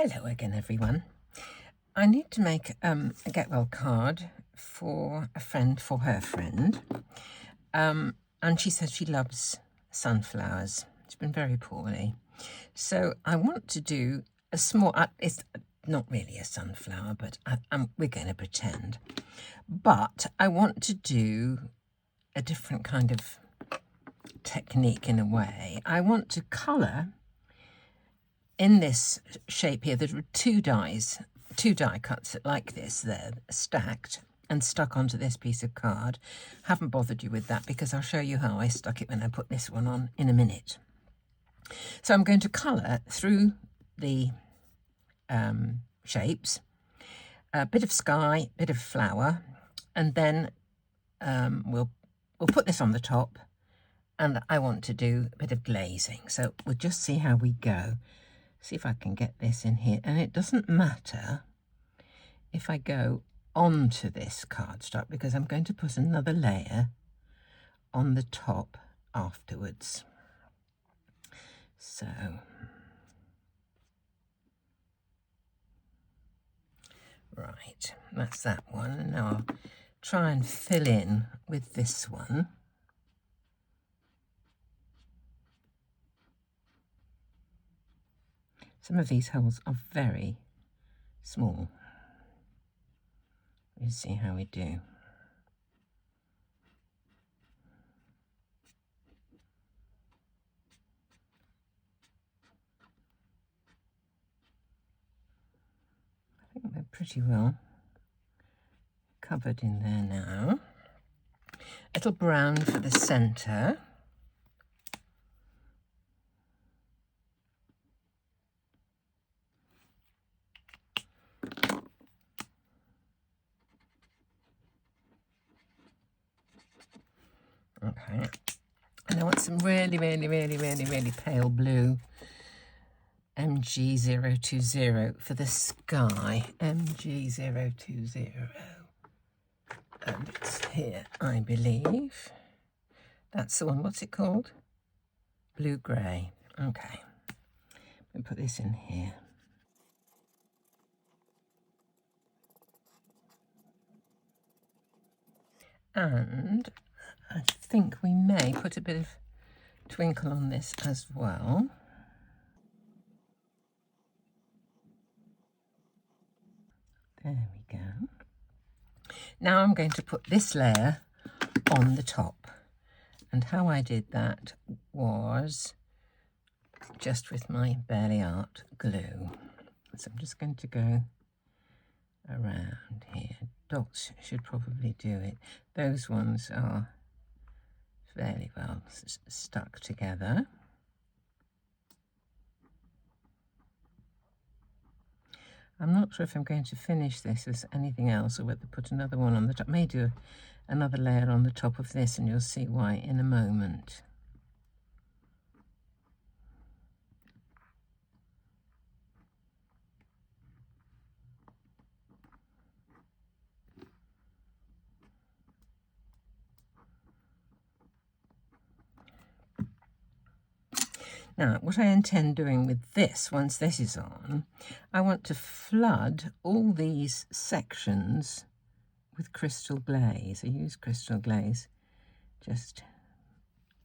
Hello again, everyone. I need to make a get well card for a friend for her friend. And she said she loves sunflowers. She's been very poorly. So I want to do a small, it's not really a sunflower, but we're going to pretend. But I want to do a different kind of technique in a way. I want to colour in this shape here. There are two die cuts like this. They're stacked and stuck onto this piece of card. Haven't bothered you with that because I'll show you how I stuck it when I put this one on in a minute. So I'm going to colour through the shapes, a bit of sky, bit of flower, and then we'll put this on the top, and I want to do a bit of glazing. So we'll just see how we go. See if I can get this in here. And it doesn't matter if I go onto this cardstock because I'm going to put another layer on the top afterwards. So right, that's that one. And now I'll try and fill in with this one. Some of these holes are very small. Let's see how we do. I think we're pretty well covered in there now. A little brown for the centre. Okay, and I want some really pale blue. MG020 for the sky. MG020. And it's here, I believe. That's the one. What's it called? Blue-grey. Okay. We'll put this in here. And I think we may put a bit of twinkle on this as well. There we go. Now I'm going to put this layer on the top. And how I did that was just with my Barely Art glue. So I'm just going to go around here. Dots should probably do it. Those ones are fairly well stuck together. I'm not sure if I'm going to finish this as anything else or whether put another one on the top. May do another layer on the top of this, and you'll see why in a moment. Now, what I intend doing with this, once this is on, I want to flood all these sections with crystal glaze. I use crystal glaze just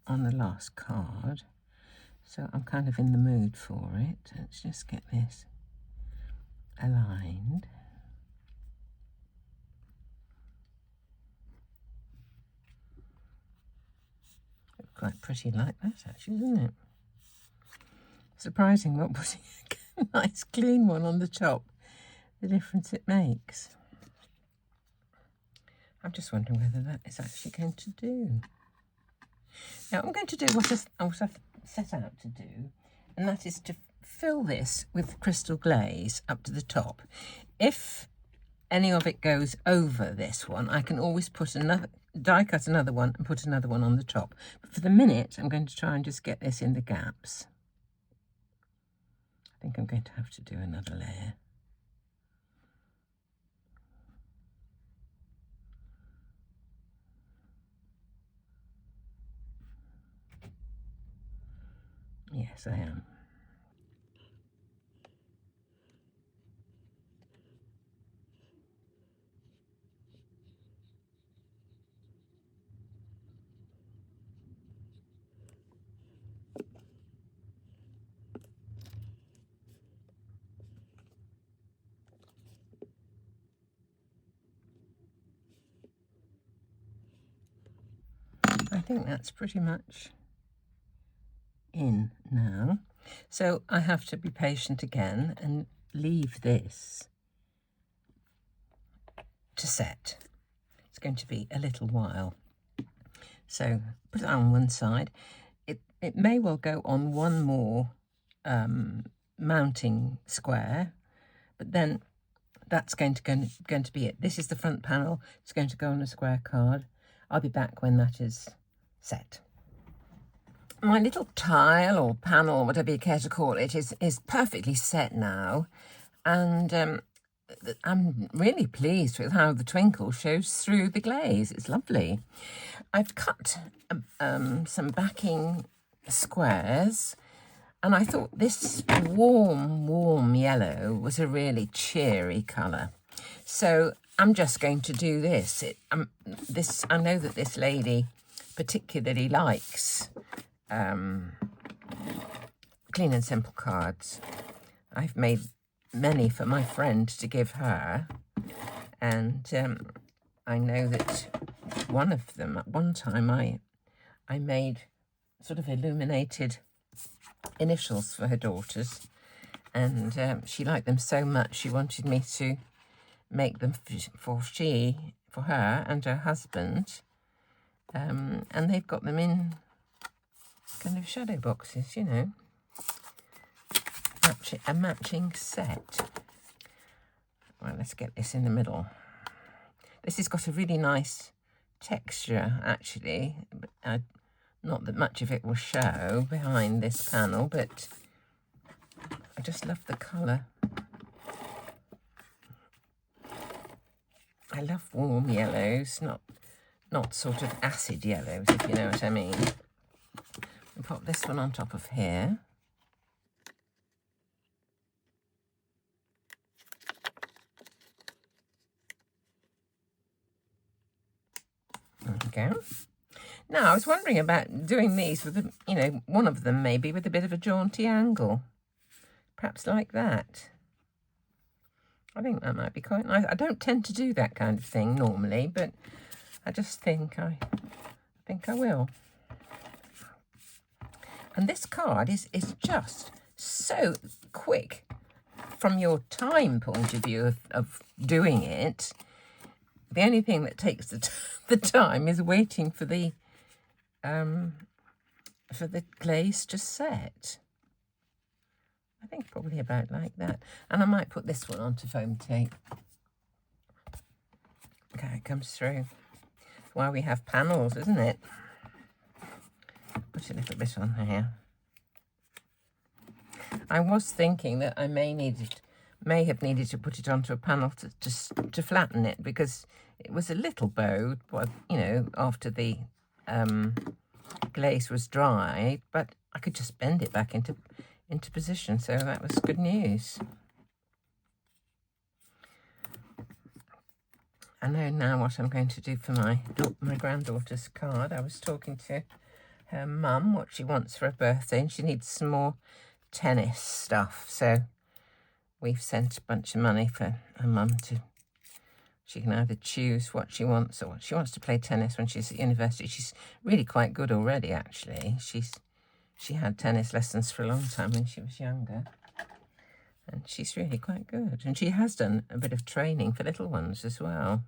on the last card, so I'm kind of in the mood for it. Let's just get this aligned. Looks quite pretty like that, actually, isn't it? Surprising what putting a nice clean one on the top, the difference it makes. I'm just wondering whether that is actually going to do. Now I'm going to do what I've set out to do, and that is to fill this with crystal glaze up to the top. If any of it goes over this one, I can always put another, die cut another one and put another one on the top. But for the minute, I'm going to try and just get this in the gaps. I think I'm going to have to do another layer. Yes, I am. think that's pretty much in now. So I have to be patient again and leave this to set. It's going to be a little while. So put it on one side. It may well go on one more mounting square, but then that's going to be it. This is the front panel. It's going to go on a square card. I'll be back when that is set. My little tile or panel, whatever you care to call it, is perfectly set now, and I'm really pleased with how the twinkle shows through the glaze. It's lovely. I've cut some backing squares, and I thought this warm yellow was a really cheery colour. So I'm just going to do this. I know that this lady particularly likes clean and simple cards. I've made many for my friend to give her, and I know that one of them, at one time, I made sort of illuminated initials for her daughters, and she liked them so much she wanted me to make them for her and her husband, and they've got them in kind of shadow boxes, you know, a matching set. Well, let's get this in the middle. This has got a really nice texture, actually. Not that much of it will show behind this panel, but I just love the colour. I love warm yellows, not sort of acid yellows, if you know what I mean. I'll pop this one on top of here. There we go. Now, I was wondering about doing these with, one of them maybe with a bit of a jaunty angle. Perhaps like that. I think that might be quite nice. I don't tend to do that kind of thing normally, but I just think I will. And this card is just so quick from your time point of view of doing it. The only thing that takes the time is waiting for the glaze to set. I think probably about like that. And I might put this one onto foam tape. Okay, it comes through. That's why we have panels, isn't it? Put a little bit on here. I was thinking that I may have needed to put it onto a panel to flatten it, because it was a little bowed, after the glaze was dry, but I could just bend it back into position, so that was good news. I know now what I'm going to do for my granddaughter's card. I was talking to her mum what she wants for her birthday, and she needs some more tennis stuff, so we've sent a bunch of money for her mum she can either choose what she wants, or she wants to play tennis when she's at university. She's really quite good already, actually. She had tennis lessons for a long time when she was younger, and she's really quite good. And she has done a bit of training for little ones as well.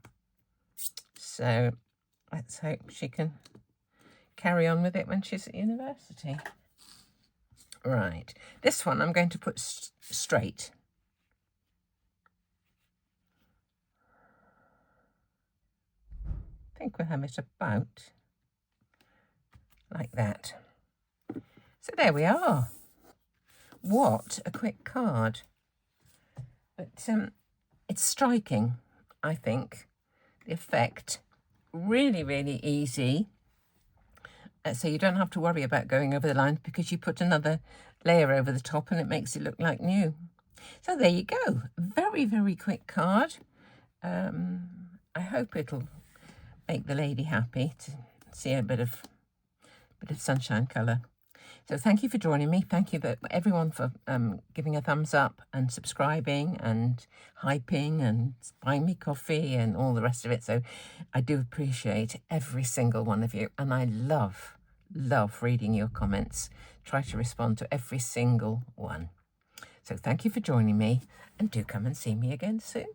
So let's hope she can carry on with it when she's at university. Right, this one I'm going to put straight. I think we'll have it about like that. So there we are. What a quick card. But it's striking, I think. The effect, really, really easy. So you don't have to worry about going over the line, because you put another layer over the top and it makes it look like new. So there you go. Very, very quick card. I hope it'll make the lady happy to see a bit of sunshine colour. So thank you for joining me. Thank you everyone for giving a thumbs up and subscribing and hyping and buying me coffee and all the rest of it. So I do appreciate every single one of you. And I love reading your comments. Try to respond to every single one. So thank you for joining me, and do come and see me again soon.